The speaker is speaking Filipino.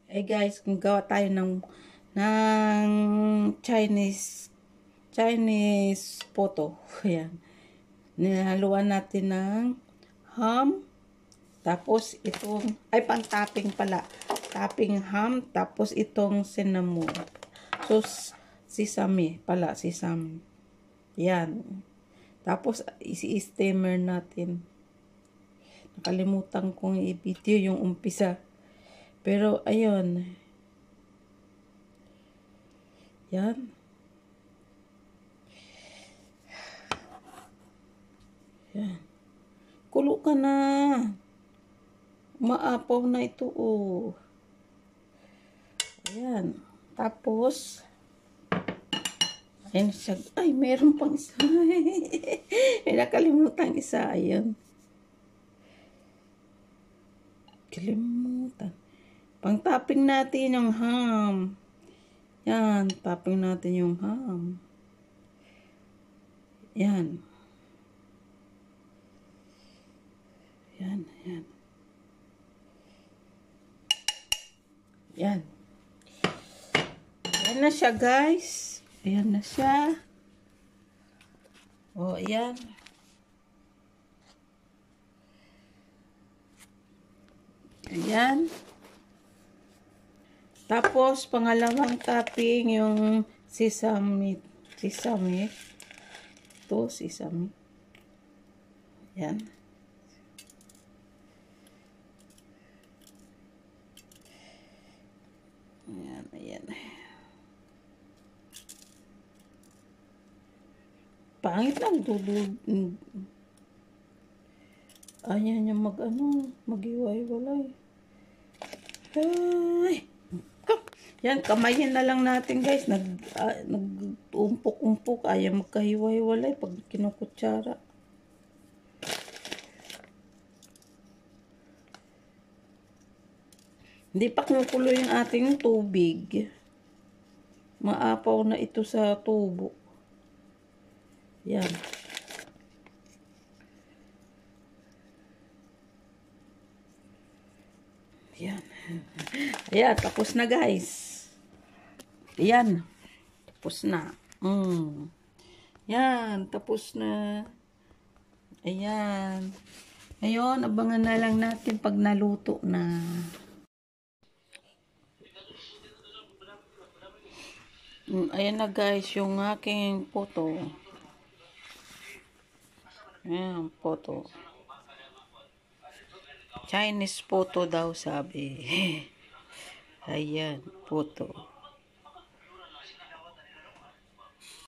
Eh guys, kung gawa tayo ng Chinese photo. Ayan. Nihaluan natin ng ham. Tapos itong, ay pang topping pala. Topping ham. Tapos itong cinnamon. So, sesame pala. Sesame. Yan. Tapos, isi-steamer natin. Nakalimutan kong i-video yung umpisa. Pero, ayun. Yan. Yan. Kulo ka na. Maapaw na ito, oh. Ayan. Tapos, ayan siya. Ay, meron pang isa. May nakalimutan isa. Ayan. Kalimutan. Pang-topping natin yung ham. Yan. Topping natin yung ham. Yan. Yan. Yan. Yan. Ayan na siya, guys. Ayan na siya. O, ayan. Ayan. Tapos, pangalawang topping, yung sesame. Sesame. Ito, sesame. Ayan. Ayan, ayan. Pangit lang, dudod. Ayan yung mag-iway-walay. Ay! Yan, kamayin na lang natin, guys. Nag-umpok-umpok. Ayaw magkahiwa-hiwalay pag kinukutsara. Hindi pa kumukulo yung ating tubig. Maapaw na ito sa tubo. Yan. Yan. Ayan, tapos na, guys. Ayan. Tapos na. Yan, tapos na. Ayan. Ngayon, abangan na lang natin pag naluto na. Ayan na, guys, yung aking photo. Ayan, photo. Chinese photo daw, sabi. Ayan, photo.